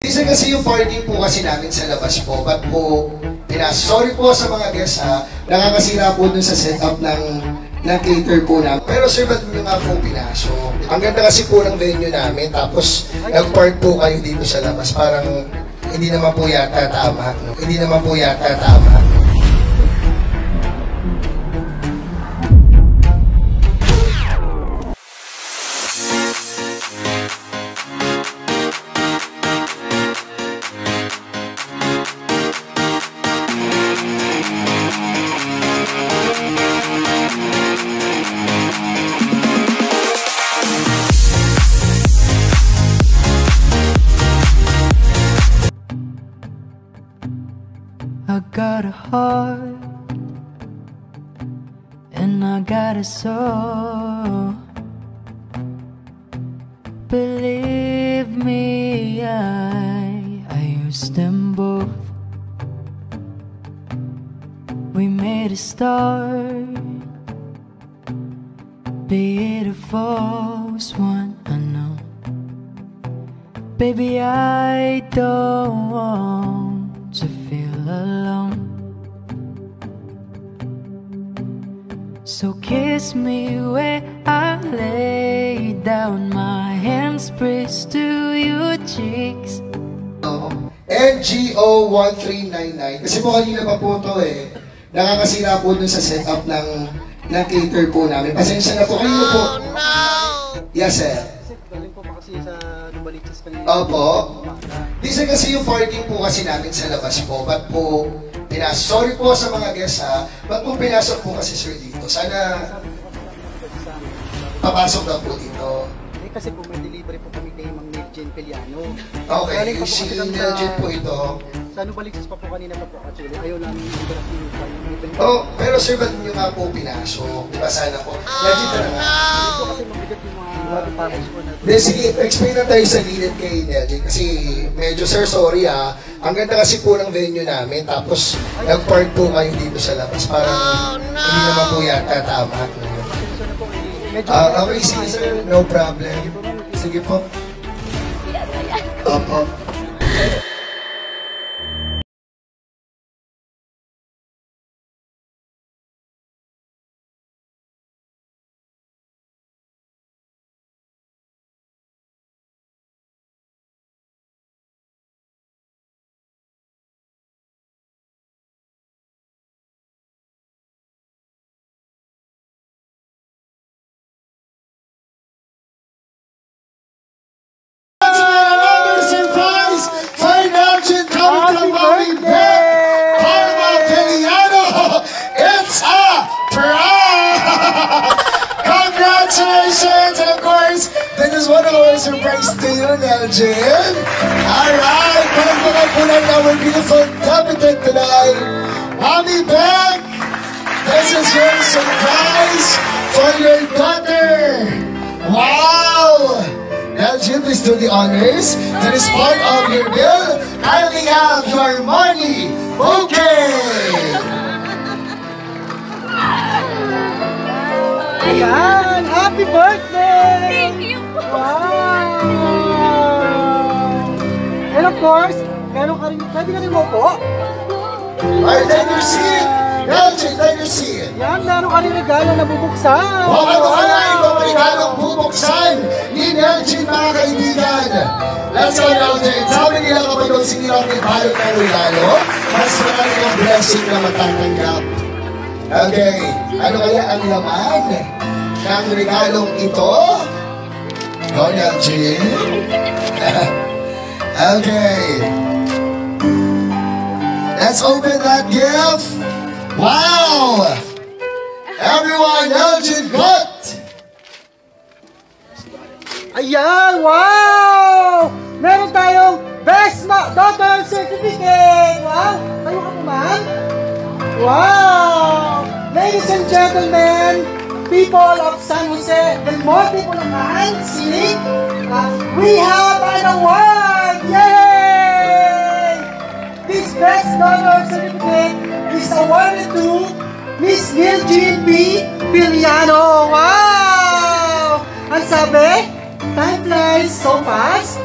Minsan kasi yung parking po kasi namin sa labas po, ba't po sorry po sa mga guests ha, nakakasira po dun sa setup ng cater po namin. Pero sir, ba't nyo nga po pinasok? Ang ganda kasi po ng venue namin, tapos nag-park po kayo dito sa labas, parang hindi naman po yata tama. No? Hindi naman po yata tama. I got a heart and I got a soul. Believe me, I used them both. We made a start, be it a false one, I know. Baby, I don't want to feel alone. So kiss me where I lay down, my hands pressed to your cheeks. NGO 1399. Kasi po kanina pa po ito nakakasira po dun sa setup ng cater po namin. Pasensya na po kanina po. Oh no! Yes sir. Galing po kasi sa Lumaliches kanina. Opo. Minsan kasi yung parking po kasi namin sa labas po, ba't po sorry po sa mga guests ha, ba't po pinasok po kasi sir dito? Sana papasok na po dito. Kasi po may delivery po kami kay Mang Neljen Peliano. Okay, si Neljen po ito. Sa Lumaliches pa po kanina pa po actually. Ayaw namin yung pero sir, ba't nyo nga po pinasok? Diba sana po? Neljen ka na nga. Ito kasi mabigat yung mga package po natin. Sige, explain na tayo sa gilid kay Neljen. Kasi medyo sir, sorry ha. Ang ganda kasi po ng venue namin. Tapos nag-park po kayo dito sa labas. Parang hindi naman po yata tama. Okay, sige sir, no problem. Sige po. Opo. Congratulations! And of course, this is one of our surprise to you, Neljen. Alright, palagpagan po lang our beautiful capital tonight. Mommy Beck, this is your surprise for your daughter. Wow! Neljen, please do the honors. That is part of your bill. Kindly have your money. Okay! Ayan! Happy birthday! Thank you po! Wow! And of course, meron ka rin, pwede ka rin mo po. Alright, take your seat! Neljen, take your seat! Yan, meron ka rin regalo na bubuksan. Ano kaya itong regalong bubuksan ni Neljen, mga kaibigan? Let's go, Neljen. Sabi nila kapag yung sinirang may balot ng regalo, mas marami ang blessing na matatanggap. Okay, ano kaya ang laman ng regalong ito? Go, Neljen. Okay. Let's open that gift. Wow! Everyone, Neljen got! Ayan! Wow! Meron tayong Best Daughter Certificate! Wow! Tayo ka po, ma'am? Wow! Ladies and gentlemen, people of San Jose, and more people naman, see? We have an award! Yay! This Best Daughter Certificate is awarded to Miss Neljen P. Peliano. Wow! Ang sabi, time flies so fast.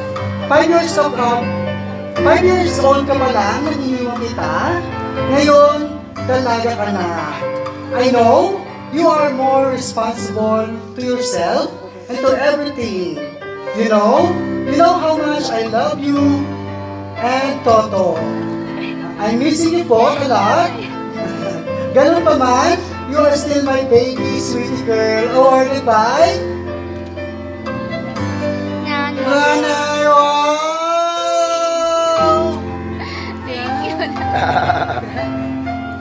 5 years of 5 years old ka pa lang, nag-iniwan kita. Ngayon, dalaga ka na. I know, you are more responsible to yourself and to everything. You know how much I love you and Toto. I'm missing you po a lot. Ganun pa man, you are still my baby, sweetie girl. Awarded by Nanay. Wow! Thank you.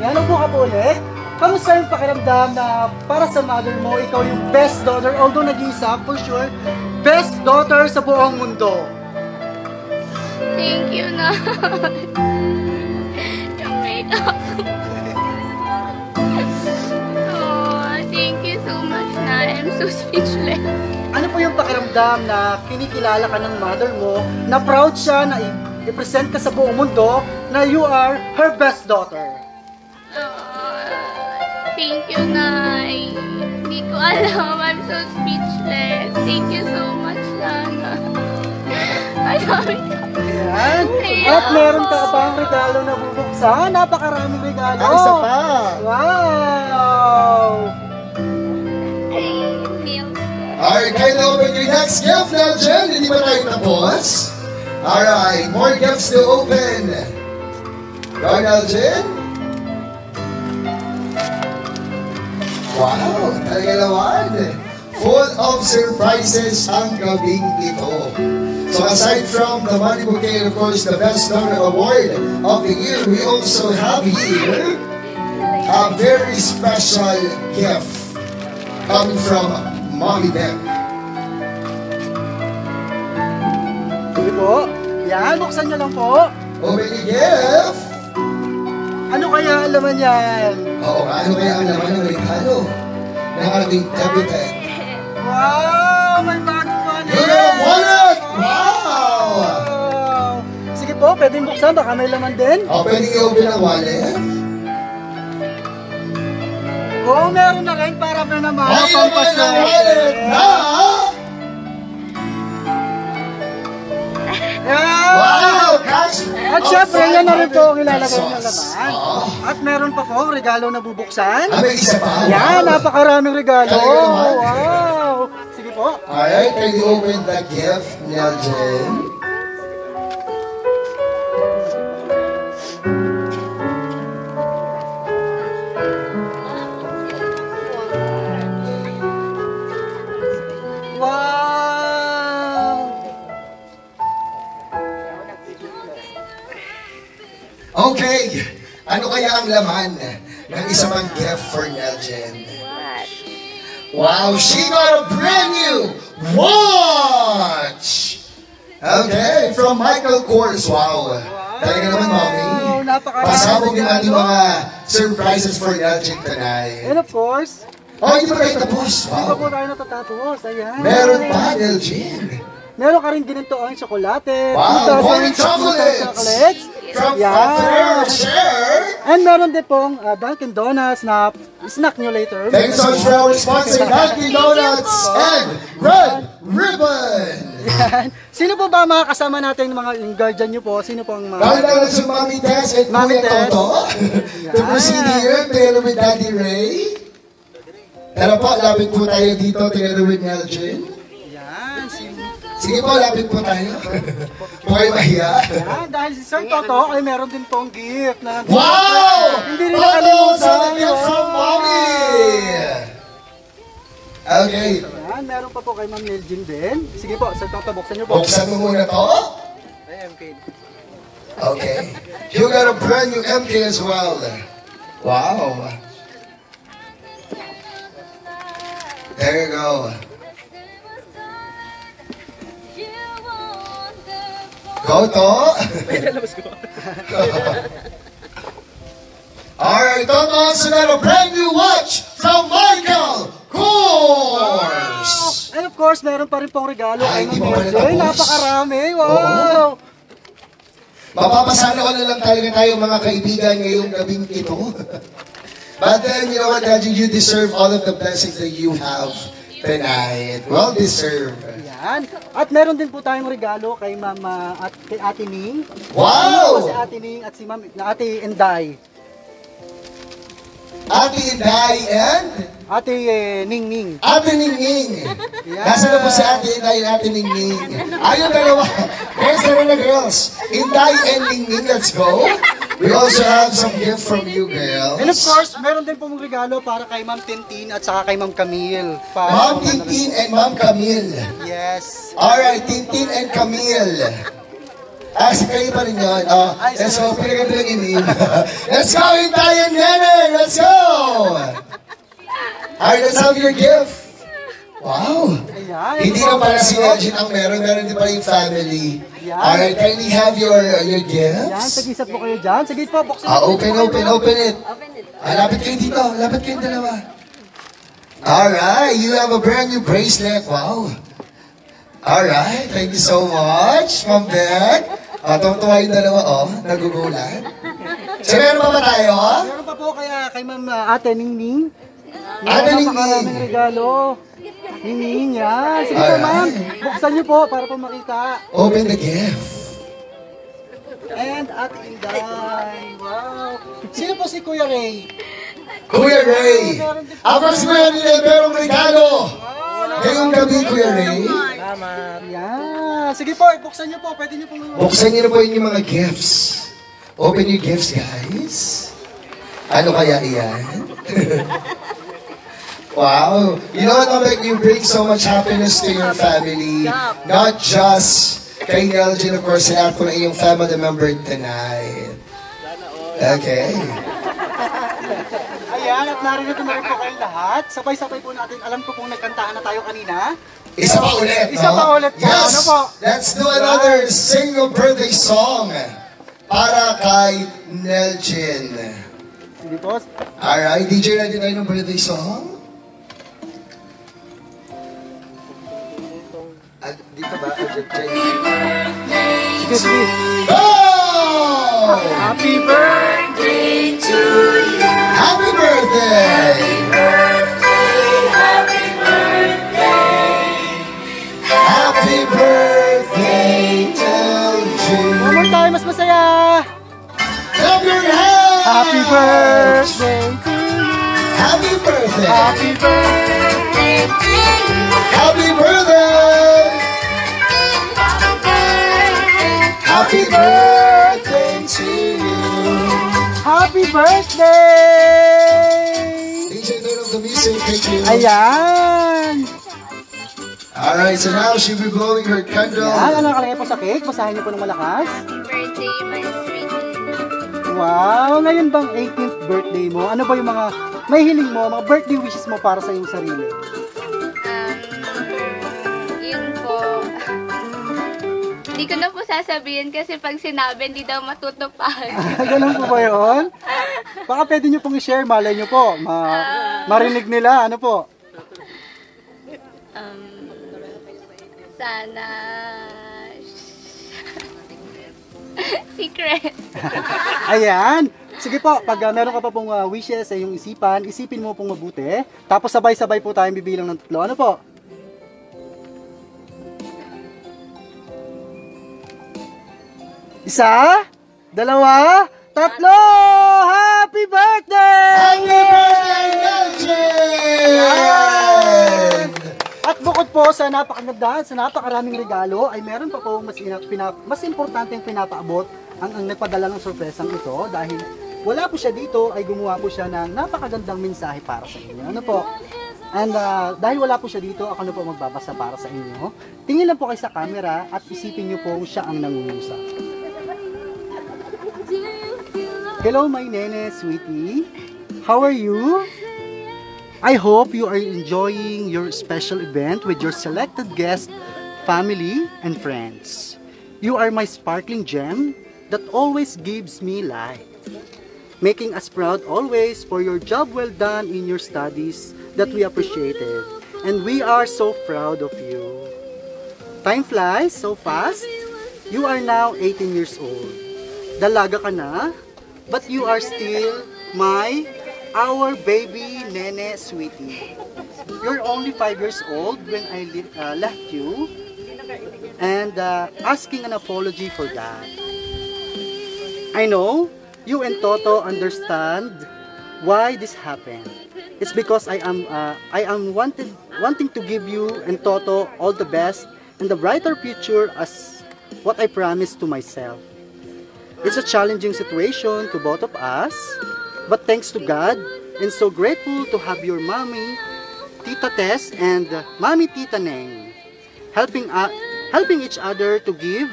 Yan po ka po ulit. Kamusta yung pakiramdam na para sa mother mo, ikaw yung best daughter, although nag-iisa, for sure, best daughter sa buong mundo? Thank you na. Yung makeup. Oh, thank you so much na. I'm so speechless. Ano po yung pakiramdam na kinikilala ka ng mother mo, na proud siya na i-present ka sa buong mundo na you are her best daughter? Thank you, Nay. Hindi ko alam. I'm so speechless. Thank you so much, Nana. I love you. Ayan. At meron ka pang regalo na bubuksan. Napakaraming regalo. Ay, isa pa. Wow! Alright, kayo na open your next gift now, Jen. Hindi ba tayo tapos? Alright, more gifts to open. Go now, Jen. Wow, talaga naman. Full of surprises ang gabing ito. So aside from the money bouquet and of course the Best Donor Award of the Year, we also have here a very special gift coming from Mommy Beck. Sige po. Yan, buksan nyo lang po. Open the gift. Ano kaya ang laman yan? Oo, ano kaya ang laman ng regalo ng ating debutant? Wow! May bagong wallet! You got a wallet! Wow! Wow! Sige po, pwedeng buksan. Baka may laman din. O, pwede i-open ang wallet. Oo, meron na rin para pa naman. Ay, naman ang wallet na! Wow! Cash! At syempre, yan na rin po ang ilalagay ng pesos. laman. Oo. At meron pa po regalo na bubuksan. Ah, may isa pa? Yan, Wow. napakaraming regalo. Talaga naman. Wow! Sige po. Alright, can you open the gift, Neljen? Wow! Okay, ano kaya ang laman ng isa pang gift for Neljen? What? Wow, she got a brand new watch! Okay, from Michael Kors. Wow. Talaga naman, Mommy. Napakarami. Pasabog yung ating mga surprises for Neljen tonight. And of course, Oh, hindi pa tayo tapos. hindi pa po Wow. tayo natatapos. Ayan. Meron pa, Neljen. Meron ka rin ginito ang tsokolate. Wow, 2,000 more chocolates! chocolates. From Yan. Fair Share. And meron din pong Dunkin Donuts na snack nyo later. Thanks so much for our sponsor, Dunkin Donuts and Red Ribbon. Yan. Sino po ba mga kasama natin, mga yung guardian nyo po? Sino po ang mga... Bakit lang si Mami Tess at Mami Kuya Tess. Toto? To proceed here, together with Daddy Ray. Tara po, lapit po tayo dito, together with Neljen. Yan. Sige po, lapit po tayo. Huwag mahiya. Yan. Dahil si Sir Toto ay meron din pong gift na... Wow! Hindi rin Toto, nakalimutan. so the gift from Mommy! Okay. Yan. Meron pa po kay Ma'am Neljin din. Sige po, Sir Toto, buksan nyo po. Buksan mo muna to. Okay. You got a brand new MK as well. Wow. There you go. Go to. Alright, Toto also got a brand new watch from Michael Kors. And of course, meron pa rin pong regalo Ay, kay hindi Ma'am pa pala Neljin. tapos. Napakarami. Wow! Mapapasana ko na lang talaga tayo mga kaibigan ngayong gabing ito. But then, you know what, Daddy, you deserve all of the blessings that you have tonight. Well deserved. Yan. At meron din po tayong regalo kay Mama at kay Ate Ning. Wow! Si Ate Ning at si Ma'am na Ate Inday. Ate Inday and Ate Ning Ning. Ate Ningning. Yeah. Nasa na po si Ate Inday and Ate Ningning. Ayun dalawa. Girls na girls. Inday and Ningning, let's go. We also have some gift from you, girls. And of course, meron din pong regalo para kay Ma'am Tintin at saka kay Ma'am Camille. Ma'am Tintin and Ma'am Camille. Yes. Alright, Tintin and Camille. Si kayo pa rin yun. Let's go, pinaganda lang ini. Let's go, Inday and Nene! Let's go! Alright, let's have your gift. Wow! Ayan. Hindi na pala si Elgin ang meron din pala yung family. Yan. Alright, kindly have your Yan, gifts. tag-isa po kayo dyan. Sige po, buksan Open it. Lapit kayo dito. Lapit kayong dalawa. Alright, you have a brand new bracelet. Wow. Alright, thank you so much, Ma'am Beck. Tuwa yung dalawa, nagugulat. So, meron pa ba tayo? Meron pa po kay Ma'am Ate Ning Ning. Ate Ning Ning. Napakaraming regalo. Ning Ning, yan. Sige po, ma'am. Buksan niyo po para po makita. Open the gift. And Ate Inday. Wow. Sino po si Kuya Ray? Kuya Ray. Ako si Kuya Ray, merong regalo. Ngayong gabi, Kuya Ray. Yan. Sige po, buksan niyo po. Pwede niyo po. Buksan niyo na po yung mga gifts. Open your gifts, guys. Ano kaya iyan? Wow. You know what, Mabek, you bring so much happiness to your family. Not just kay Elgin, of course, and po na iyong family member tonight. Okay. Ayan, at narito na rin po kayong lahat. Sabay-sabay po natin. Alam ko pong nagkantahan na tayo kanina. Isa pa ulit, Isa pa ulit po. Yes! Ano po? Let's do another single birthday song para kay Nelgin. Sige po. Alright, DJ, ready tayo ng birthday song? Dito ba? Sige, sige. Go! Happy birthday to you. Happy birthday! Happy birthday to you. One more time, mas masaya. Clap your hands! Happy birthday to you. Happy birthday! Happy birthday to you. Happy birthday! Happy birthday to you. Happy birthday! DJ, turn off the music. Thank you. Ayan. Alright, so now she'll be blowing her candle. Ayan, ano nakalagay po sa cake? Basahin niyo po ng malakas. Birthday, my sweetie. Wow, ngayon bang 18th birthday mo? Ano ba yung mga may hiling mo, mga birthday wishes mo para sa iyong sarili? Yun po. Hindi ko na po sasabihin kasi pag sinabi, hindi daw matutupad. Ganun po ba yun? Baka pwede nyo pong i-share, malay nyo po. Marinig nila, ano po? Sana... Secret. Ayan. Sige po, pag meron ka pa pong wishes sa iyong isipan, isipin mo pong mabuti. Tapos sabay-sabay po tayong bibilang ng 3. Ano po? Isa, 2, 3. Happy birthday! Happy birthday, Nelgin! At bukod po sa napakaganda, sa napakaraming regalo, ay meron pa po mas importante yung pinapaabot ang nagpadala ng sorpresang ito dahil wala po siya dito ay gumawa po siya ng napakagandang mensahe para sa inyo. Ano po? And dahil wala po siya dito, ako na po magbabasa para sa inyo. Tingin lang po kayo sa camera at isipin niyo po siya ang nangungusap. Hello, my nene, sweetie. How are you? I hope you are enjoying your special event with your selected guest, family, and friends. You are my sparkling gem that always gives me light, making us proud always for your job well done in your studies that we appreciated. And we are so proud of you. Time flies so fast. You are now 18 years old. Dalaga ka na, but you are still my our baby Nene Sweetie. You're only 5 years old when I left you, and asking an apology for that. I know you and Toto understand why this happened. It's because I am wanting to give you and Toto all the best and the brighter future as what I promised to myself. It's a challenging situation to both of us, but thanks to God, and so grateful to have your mommy, Tita Tess, and mommy Tita Neng, helping each other to give,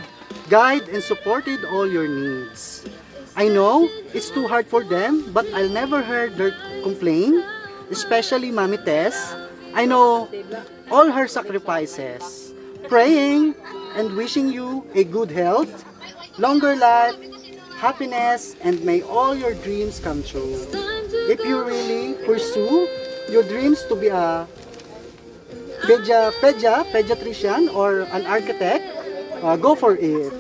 guide, and supported all your needs. I know it's too hard for them, but I'll never heard their complain, especially mommy Tess. I know all her sacrifices, praying and wishing you a good health, longer life, happiness, and may all your dreams come true. If you really pursue your dreams to be a pediatrician or an architect, go for it.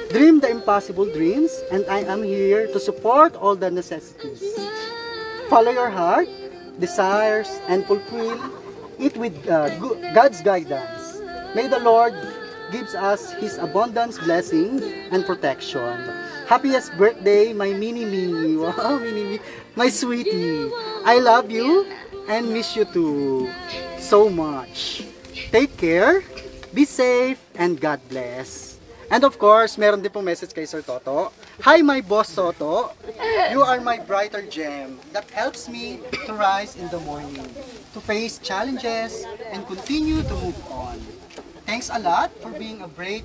Dream the impossible dreams, and I am here to support all the necessities. Follow your heart, desires, and fulfill it with God's guidance. May the Lord gives us His abundance, blessing, and protection. Happiest birthday, my mini-me. Wow, mini-me. My sweetie. I love you and miss you too so much. Take care, be safe, and God bless. And of course, meron din pong message kay Sir Toto. Hi, my boss Toto. You are my brighter gem that helps me to rise in the morning, to face challenges, and continue to move on. Thanks a lot for being a great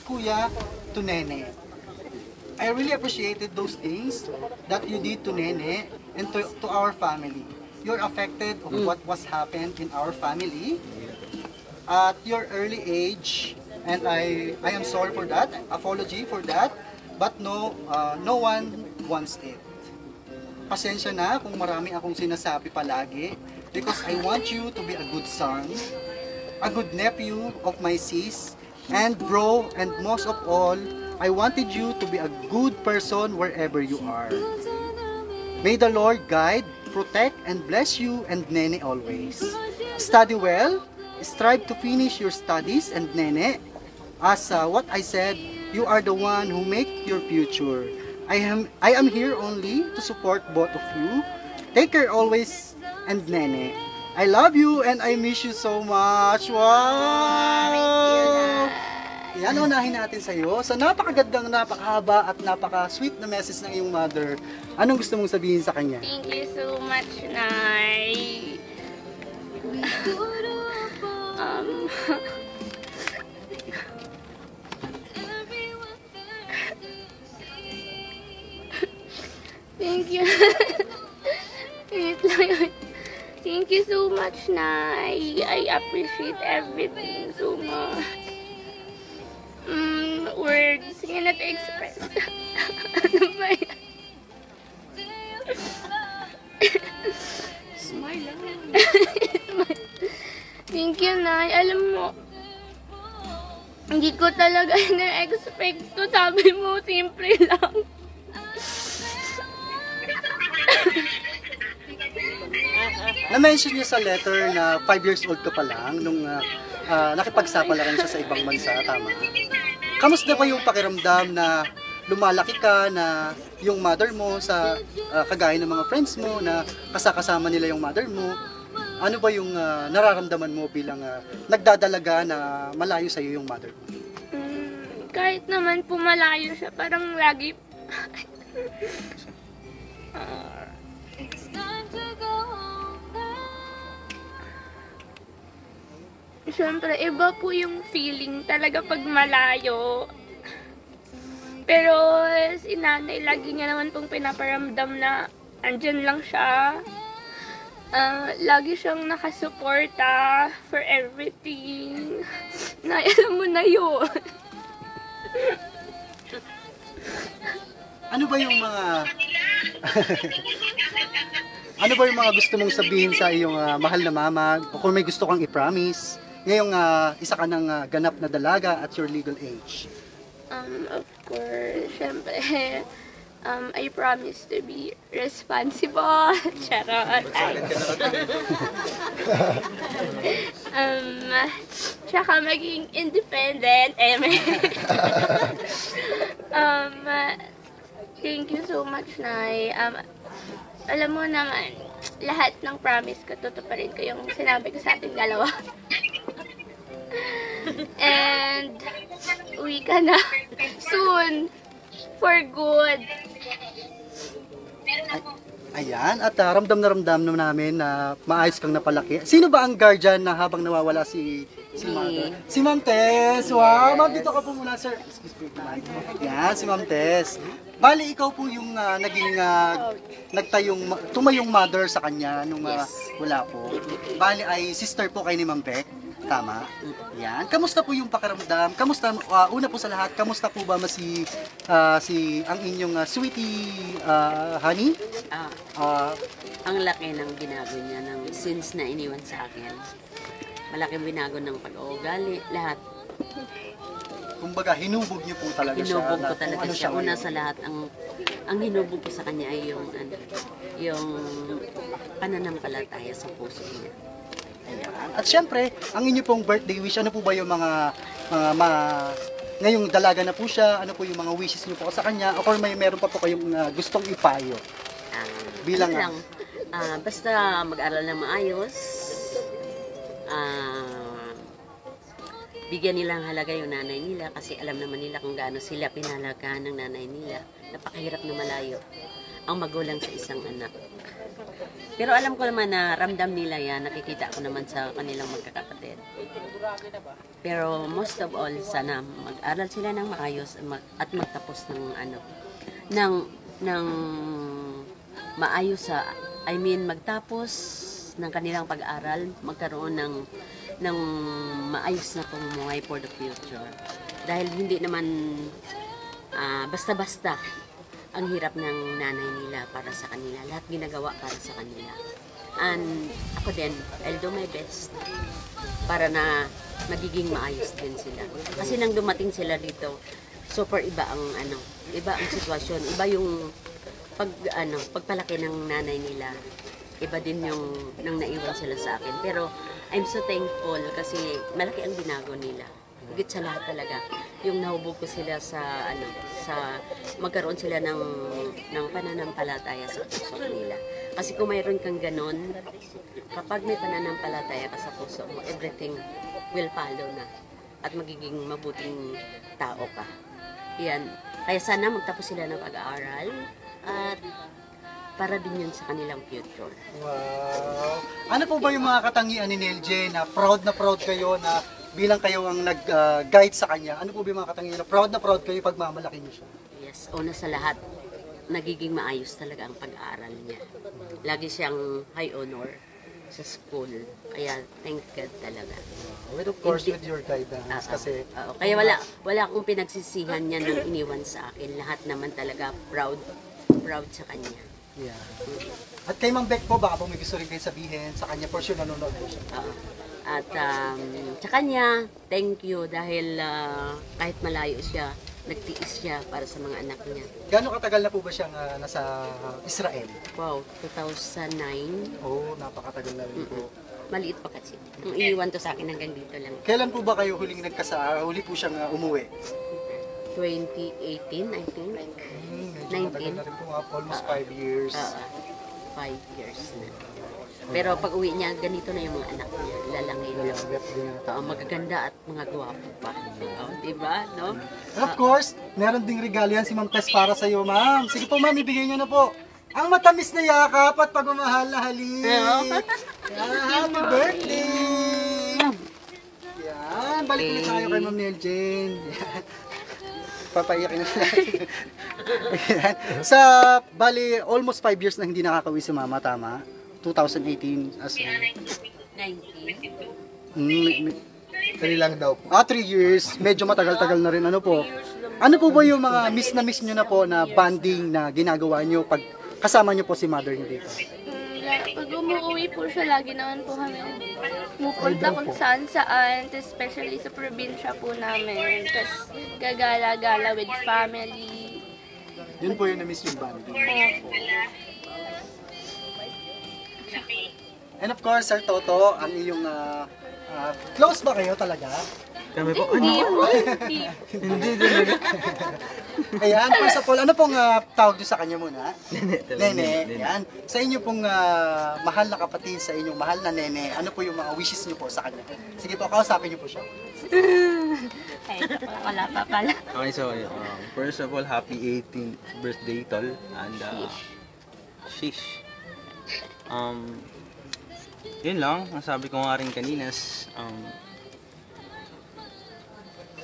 kuya to Nene. I really appreciated those things that you did to Nene and to our family. You're affected of what was happened in our family at your early age, and I am sorry for that, apology for that, but no one wants it. Pasensya na kung marami akong sinasabi palagi, because I want you to be a good son, a good nephew of my sis, and bro, and most of all, I wanted you to be a good person wherever you are. May the Lord guide, protect, and bless you and Nene always. Study well, strive to finish your studies, and Nene, as what I said, you are the one who make your future. I am here only to support both of you. Take care always, and Nene, I love you and I miss you so much. Wow! Yan, unahin natin sa iyo. Sa napakagandang, napakahaba at napaka-sweet na message ng iyong mother, anong gusto mong sabihin sa kanya? Thank you so much, Nay. Thank you. Thank you so much, Nay. I appreciate everything so much. Words cannot express. Ano ba yan? Smile lang. Thank you, Nay. Alam mo, hindi ko talaga na-expect to. Sabi mo, simple lang. Na-mention niya sa letter na 5 years old ka pa lang nung nakipagsapalaran siya sa ibang bansa, tama? Kamusta ba yung pakiramdam na lumalaki ka, na yung mother mo sa kagaya ng mga friends mo na kasama nila yung mother mo? Ano ba yung nararamdaman mo bilang nagdadalaga na malayo sa iyo yung mother mo? Kahit naman po malayo siya, parang lagi Siyempre, iba po yung feeling talaga pag malayo. Pero si nanay, lagi niya naman pong pinaparamdam na andyan lang siya. Lagi siyang nakasuporta for everything. Na, alam mo na yun. Ano ba yung mga ano ba yung mga gusto mong sabihin sa iyong mahal na mama, o kung may gusto kang i-promise ngayong isa ka ng ganap na dalaga at your legal age? Of course, syempre, I promise to be responsible. Charot. Ay. Tsaka maging independent. Thank you so much, Nay. Alam mo naman, lahat ng promise ko, tutuparin ko yung sinabi ko sa ating dalawa. And, uwi ka na soon. For good. Ayan, at ramdam namin na maayos kang napalaki. Sino ba ang guardian na habang nawawala si Mother? Si Ma'am Tess. Wow, Ma'am, dito ka po muna, sir. Excuse me, naman. Yan, si Ma'am Tess. Bali, ikaw po yung naging tumayong mother sa kanya nung wala po. Bali, ay sister po kay ni Ma'am Beck. Tama? Yan. Kamusta po yung pakiramdam? Kamusta, una po sa lahat, kamusta po ba ang inyong sweetie honey? Ang laki ng binago niya since na iniwan sa akin. Malaking binago ng pag-uugali, lahat. Kumbaga, hinubog niyo po talaga siya. Hinubog ko talaga siya. Una sa lahat, ang hinubog ko sa kanya ay yung pananampalataya sa puso niya. At syempre, ang inyo pong birthday wish, ano po ba yung ngayong dalaga na po siya, ano po yung mga wishes niyo po sa kanya, or meron pa po kayong gustong ipayo? Bilang lang, basta mag-aral ng maayos, bigyan nilang halaga yung nanay nila kasi alam naman nila kung gaano sila pinalagahan ng nanay nila. Napakahirap na malayo ang magulang sa isang anak. Pero alam ko naman na ramdam nila yan, nakikita ko naman sa kanilang magkakapatid. Pero most of all, sana mag-aral sila ng maayos at magtapos ng maayos magtapos ng kanilang pag-aaral, magkaroon ng maayos na pamumuhay for the future. Dahil hindi naman basta-basta ang hirap ng nanay nila para sa kanila. Lahat ginagawa para sa kanila. And ako din, I'll do my best para na magiging maayos din sila. Kasi nang dumating sila dito, super iba ang sitwasyon, iba yung pagpalaki ng nanay nila. Iba din yung nang naiwan sila sa akin. Pero I'm so thankful kasi malaki ang binago nila. Higit sa lahat talaga, yung nahubog ko sila sa magkaroon sila ng pananampalataya sa puso nila. Kasi kung mayroon kang ganon, kapag may pananampalataya ka sa puso mo, everything will follow na. At magiging mabuting tao ka. Yan. Kaya sana magtapos sila ng pag-aaral at para din yun sa kanilang future. Wow! Ano po ba yung mga katangian ni Nelje na proud kayo na bilang kayo ang nag-guide sa kanya? Ano po ba yung mga katangian na proud kayo pag mamalaki niyo siya? Yes, una sa lahat, nagiging maayos talaga ang pag-aaral niya. Lagi siyang high honor sa school. Kaya thank God talaga. With of course, with your guidance. Kasi kaya wala akong pinagsisihan niya nang iniwan sa akin. Lahat naman talaga proud sa kanya. Yeah. At kay Ma'am Beck po, baka po may gusto rin kayo sabihin sa kanya, for sure nanonood po siya. At sa kanya, thank you dahil kahit malayo siya, nagtiis siya para sa mga anak niya. Gano'ng katagal na po ba siyang nasa Israel? Wow, 2009. Oh, napakatagal na rin po. Maliit pa kasi. Ang iniwan to sa akin hanggang dito lang. Kailan po ba kayo huling huli po siyang umuwi? 2018, I think. Medyo matagal na rin po, almost 5 years. 5 years na. Pero pag uwi niya, ganito na yung mga anak niya. Lalangin na. Magaganda at mga gwapo pa. Diba? No? And of course, meron ding regalo yan si Ma'am Tess para sa iyo, Ma'am. Sige po, Ma'am, ibigay niyo na po. Ang matamis na yakap at pagmamahal na halik. Happy birthday! Yan, balik ulit tayo kay Ma'am Nel Jane. Papaiyakin na sila. Sa, bali, almost 5 years na hindi nakakauwi si Mama, tama? 2018 as 19. 3 lang daw po. 3 years. Medyo matagal-tagal na rin. Ano po? Ano po ba yung mga miss nyo na po na bonding na ginagawa nyo pag kasama nyo po si mother nyo dito? Pag umuwi po siya, lagi naman po kami pupunta kung saan, especially sa probinsya po namin. Tapos gagala-gala with family. Yun po yung na-miss yung bonding. And of course, Sir Toto, ang iyong close ba kayo talaga? Kami po, Hindi. Hindi talaga. Ayan, first of all, ano pong tawag nyo sa kanya muna? Nene. Ayan. Sa inyo pong mahal na kapatid, sa inyong mahal na nene, ano po yung mga wishes nyo po sa kanya? Sige po, kausapin nyo po siya. Ay, wala pa pala. Okay, so first of all, happy 18th birthday, Tol. And shish. Yun lang, ang sabi ko nga rin kaninas,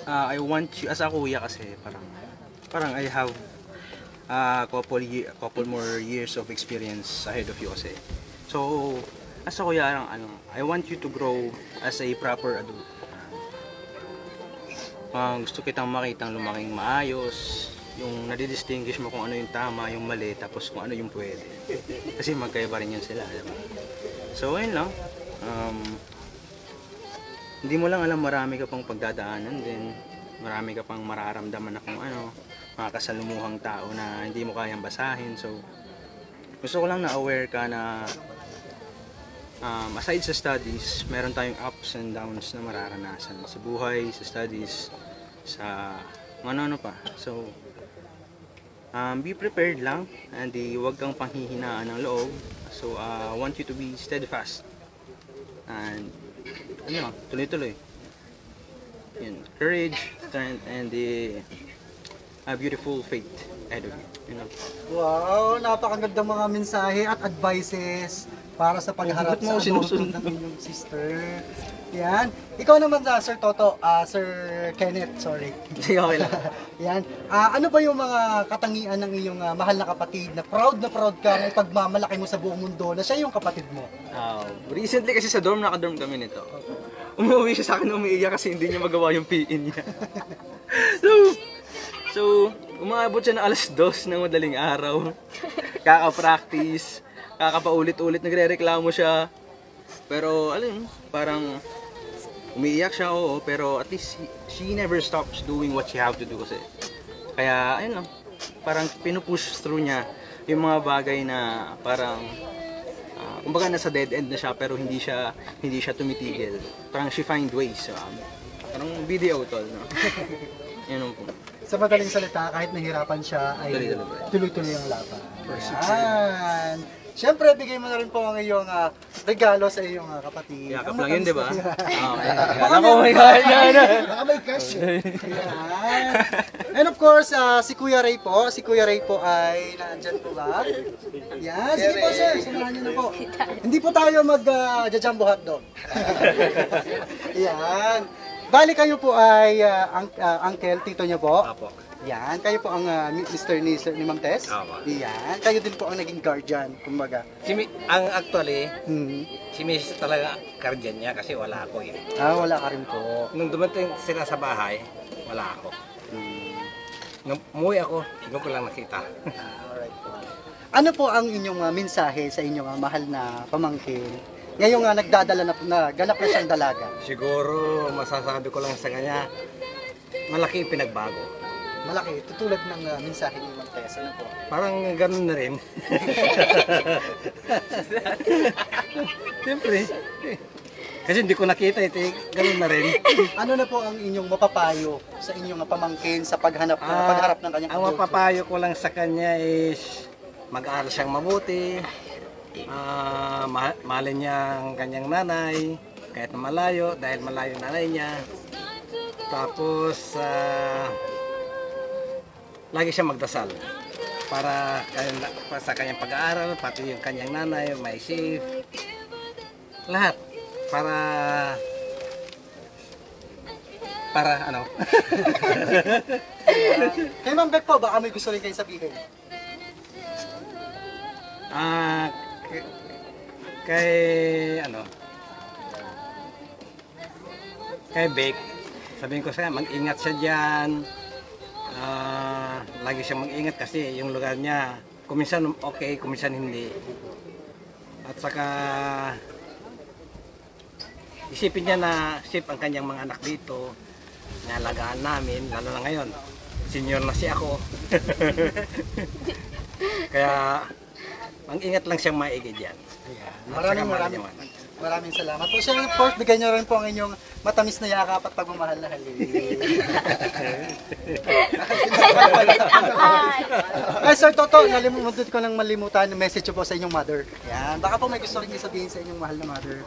I want you, as a kuya kasi, parang I have couple more years of experience ahead of you kasi. So, as a kuya, I want you to grow as a proper adult. Gusto kitang makitang lumaking maayos, yung nadidistinguish mo kung ano yung tama, yung mali, tapos kung ano yung pwede. Kasi magkaiba rin yun sila, diba? So, ayun lang. Hindi mo lang alam, marami ka pang pagdadaanan din. Marami ka pang mararamdaman na kung ano, mga kasalumuhang tao na hindi mo kayang basahin. So, gusto ko lang na aware ka na aside sa studies, meron tayong ups and downs na mararanasan sa buhay, sa studies, sa ano pa. So, be prepared lang and huwag kang panghihinaan ng loob. So, I want you to be steadfast and tuloy-tuloy. Yun, courage and a beautiful fate ahead of you. You know? Wow, napakagandang mga mensahe at advices para sa pagharap sa adulthood ng inyong sister. Yan. Ikaw naman Sir Toto, Sir Kenneth, sorry. Okay lang. Yan. Ano ba yung mga katangian ng iyong mahal na kapatid na proud ka na ipagmamalaki mo sa buong mundo na siya yung kapatid mo? Recently kasi sa dorm, naka-dorm kami nito. Umuwi siya sa akin, umiiyak kasi hindi niya magawa yung PE niya. So, umaabot siya na 2:00 ng madaling araw. Kaka-practice, kakapaulit-ulit, nagre-reklamo siya. Pero, parang umiiyak siya, oo, pero at least she never stops doing what she have to do kasi. Kaya, ayun lang, parang pinupush through niya yung mga bagay na parang kumbaga nasa dead end na siya pero hindi siya tumitigil. Parang she find ways. Parang video tol, no? Yan po. Sa madaling salita, kahit nahirapan siya ay tuloy-tuloy ang laban. Yan. Siyempre, bigay mo na rin po ang iyong regalo sa iyong kapatid. Yakap lang yun, di ba? Baka may cash. And of course, si Kuya Ray po. Si Kuya Ray po ay nandyan po ba? Yan. Sige po, sir. Samahan niyo na po. Hindi po tayo mag-jumbo hotdog. Yan. Bali kayo po ay uncle, tito niyo po. Apo. Yan, kayo po ang Mr. ni Ma'am Tess. Yan, kayo din po ang naging guardian, kumbaga. Actually, si Mrs. talaga guardian niya kasi wala ako eh. Wala ka rin po. Nung dumating sila sa bahay, wala ako. Nung umuwi ako, hindi ko lang nakita. Alright po. Ano po ang inyong mensahe sa inyong mahal na pamangkin? Ngayong nagdadala na ganap na siyang dalaga. Siguro, masasabi ko lang sa kanya, malaki yung pinagbago. Malaki, tutulad ng mensahe ni Ma'am Tess. Ano po? Parang ganun na rin. Siyempre. Kasi hindi ko nakita ito, ganun na rin. Ano na po ang inyong mapapayo sa inyong pamangkin sa pagharap ng kanyang Ang mapapayo ko lang sa kanya is mag-aaral siyang mabuti, mahalin niya ang kanyang nanay, kahit na malayo, dahil malayo nanay niya. Tapos, lagi siya magdasal para sa kanyang pag-aaral, pati yung kanyang nanay, may safe, lahat para ano. Kay Ma'am Beck po, baka may gusto rin kayo sabihin. Kay Beck, sabihin ko sa kanya, mag-ingat siya dyan. Lagi siyang mag-ingat kasi yung lugar niya kuminsan okay, kuminsan hindi. At saka isipin niya na safe ang kanyang mga anak dito, nalagaan namin, lalo na ngayon senior na siya ako. Kaya, mag-ingat lang siyang maigi dyan. Maraming salamat po. Sir, of course, bigyan niyo rin po ang inyong matamis na yakap at pagmamahal na halik. Ay, Sir Toto, nalimutan ko lang malimutan yung message po sa inyong mother. Yan. Baka po may gusto rin sabihin sa inyong mahal na mother.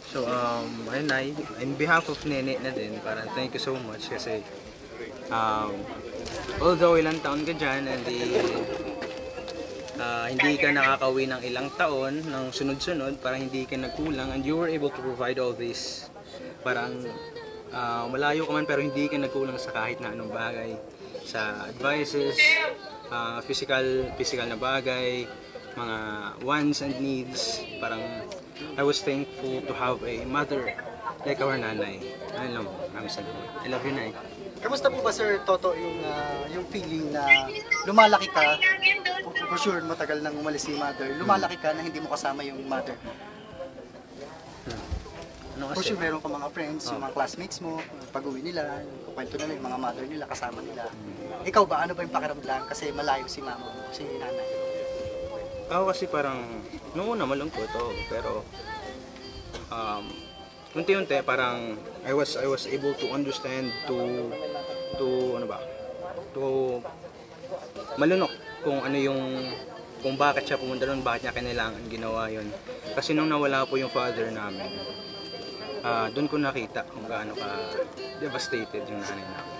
So, ayun na, in behalf of Nene na din, parang thank you so much kasi although ilang taon ka dyan and hindi ka nakakauwi ng ilang taon ng sunod-sunod, parang hindi ka nagkulang and you were able to provide all this. Parang malayo ka man pero hindi ka nagkulang sa kahit na anong bagay. Sa advices, physical na bagay, mga wants and needs. Parang I was thankful to have a mother like our nanay. Ayun lang, maraming salamat. I love you, Nay. Kamusta po ba, Sir Toto, yung feeling na lumalaki ka, for sure matagal nang umalis si mother, lumalaki ka na hindi mo kasama yung mother? Ano For kasi? sure meron ka mga friends, yung mga classmates mo, pag-uwi nila, kukwento nila yung mga mother nila, kasama nila. Ikaw ba, ano ba yung pakiramdam? Kasi malayo si mama mo, si nanay. Ako kasi parang, noong una malungkot, pero unti-unti parang I was able to understand to malunok kung ano yung kung bakit siya pumunta doon, bakit niya kailangan ginawa yon. Kasi nung nawala po yung father namin, doon ko nakita kung gaano ka devastated yung nanay namin.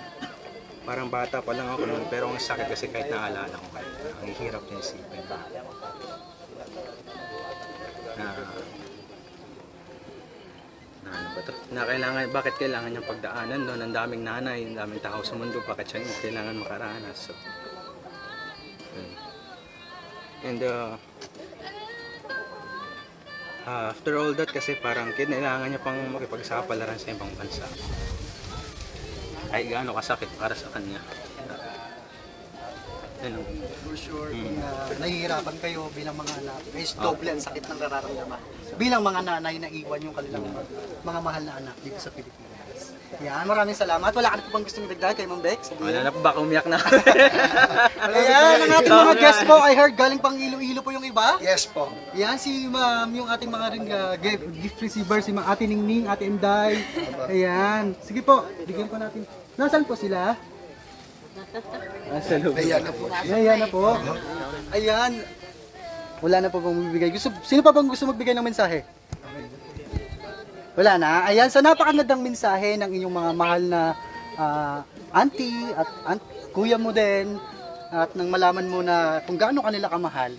Parang bata pa lang ako noon, pero ang sakit kasi kahit naalala ko kahit ang hirap niya isipin. Ano ba to? Bakit kailangan niyang pagdaanan doon? Ang daming nanay, ang daming tao sa mundo, bakit siya kailangan makaranas? So, and after all that kasi parang kailangan niya pang makipagsapalaran sa ibang bansa. Ay gaano kasakit para sa kanya. For sure, kung nahihirapan kayo bilang mga anak, is doble ang sakit ng nararamdaman. Bilang mga nanay na iwan yung kanilang mga mahal na anak dito sa Pilipinas. Yan, maraming salamat. Wala ka na po bang gustong dagdag kay Ma'am Bex? Wala na po, baka umiyak na. Ayan, ang ating mga guest po, I heard galing pang Iloilo po yung iba. Yes po. Yan, si Ma'am, yung ating mga rin gift receiver, si Ate Ningning, Ate Inday. Ayan, sige po, bigyan po natin. Nasaan po sila? Ayan na po. Ayan na po. Ayan. Wala na po bang bibigay. Sino pa bang gusto magbigay ng mensahe? Wala na. Ayan, so napakagandang mensahe ng inyong mga mahal na auntie at kuya mo din. At nang malaman mo na kung gaano kanila kamahal,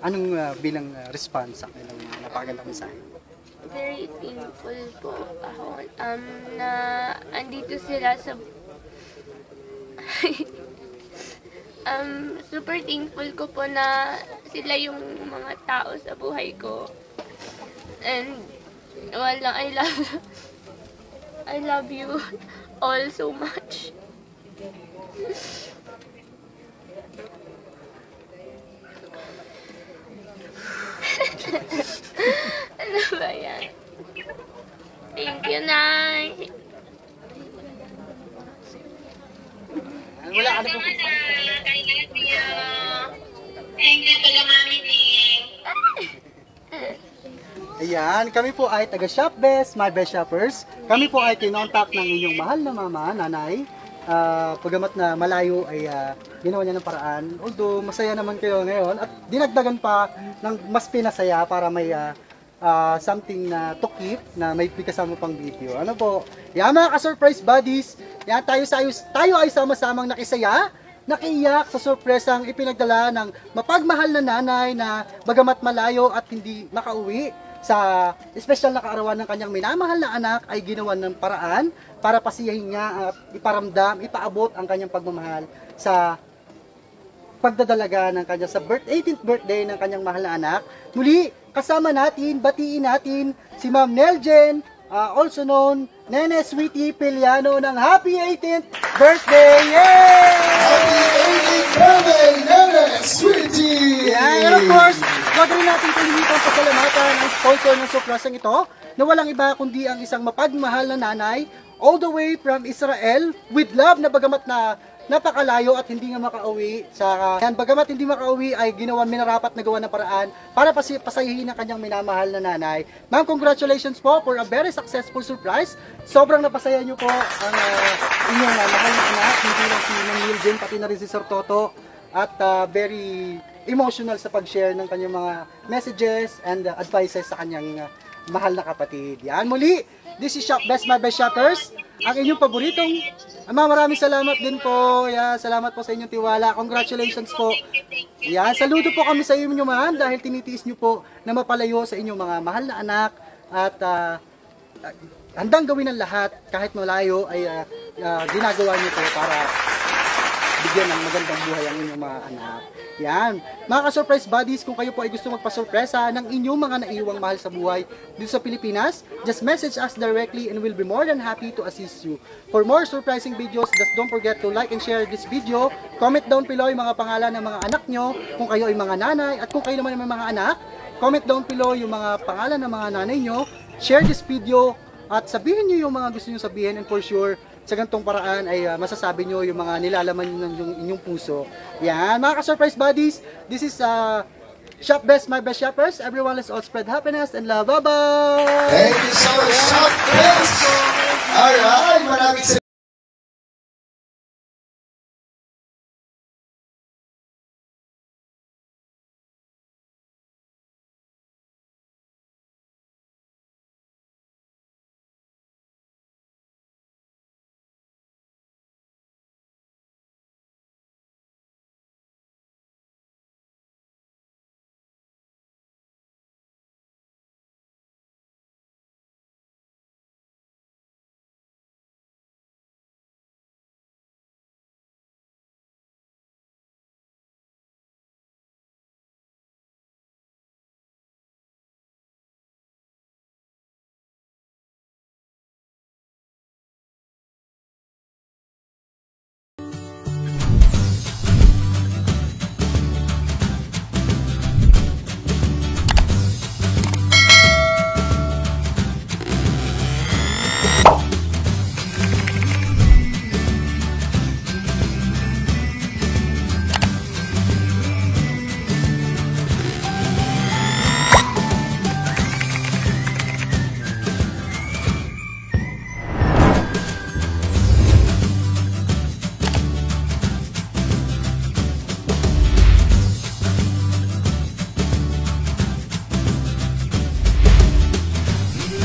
anong bilang response sa kanilang napakagandang mensahe? Very thankful po ako na andito sila sa super thankful ko po na sila yung mga tao sa buhay ko. And wala, I love you all so much. Ano ba yan? Thank you, Nay. Wala ka na po. Ayan, kami po ay taga Shop Best, My Best Shoppers. Kami po ay kinontak ng inyong mahal na mama, nanay. Pagamat na malayo ay ginawa niya ng paraan. Although masaya naman kayo ngayon at dinagdagan pa ng mas pinasaya para may something na to keep na may kasama pang video. Ano po? Yan mga ka-surprise buddies. Yan tayo ay sama-samang nakisaya, nakiiyak sa sorpresang ipinagdala ng mapagmahal na nanay na bagamat malayo at hindi makauwi sa espesyal na kaarawan ng kanyang minamahal na anak ay ginawan ng paraan para pasiyahin niya at iparamdam, ipaabot ang kanyang pagmamahal sa pagdadalaga ng kanya sa 18th birthday ng kanyang mahal na anak. Muli, kasama natin, batiin natin si Ma'am Neljen, also known Nene Sweetie Piliano ng Happy 18th Birthday! Yay! Happy 18th birthday, Nene Sweetie! Yeah, and of course, wag rin natin kalimutan pasalamatan ang sponsor ng surprisang ito na walang iba kundi ang isang mapagmahal na nanay all the way from Israel with love na bagamat na napakalayo at hindi nga makauwi sa bagamat hindi makauwi ay minarapat na gawa ng paraan para pasayahin ang kanyang minamahal na nanay. Ma'am, congratulations po for a very successful surprise. Sobrang napasaya niyo po ang inyong mahal na anak, hindi lang si Ma'am Mildred, pati na rin si Sir Toto, at very emotional sa pag-share ng kanyang mga messages and advices sa kanyang mahal na kapatid. Yan, muli, this is Shop Best My Best Shoppers, ang inyong paboritong Ama. Maraming salamat din po. Yan, salamat po sa inyong tiwala. Congratulations po. Yan, saludo po kami sa inyo, ma'am, dahil tinitiis niyo po na mapalayo sa inyong mga mahal na anak at handang gawin ang lahat kahit malayo ay ginagawa niyo po para bigyan ng magandang buhay ang inyong mga anak. Yan. Mga ka-surprise buddies, kung kayo po ay gusto magpa-surpresa ng inyong mga naiiwang mahal sa buhay dito sa Pilipinas, just message us directly and we'll be more than happy to assist you. For more surprising videos, just don't forget to like and share this video. Comment down below yung mga pangalan ng mga anak nyo, kung kayo ay mga nanay, at kung kayo naman ay mga anak, comment down below yung mga pangalan ng mga nanay nyo. Share this video at sabihin nyo yung mga gusto nyo sabihin, and for sure, sa ganitong paraan ay masasabi nyo yung mga nilalaman nyo ng inyong puso. Yan, mga ka-surprise buddies, this is Shop Best My Best Shoppers. Everyone, let's all spread happiness and love. Bye-bye! Thank you so much, Shop Best! Alright, maraming salamat.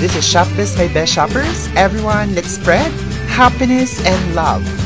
This is Shop Best My Best Shoppers. Everyone, let's spread happiness and love.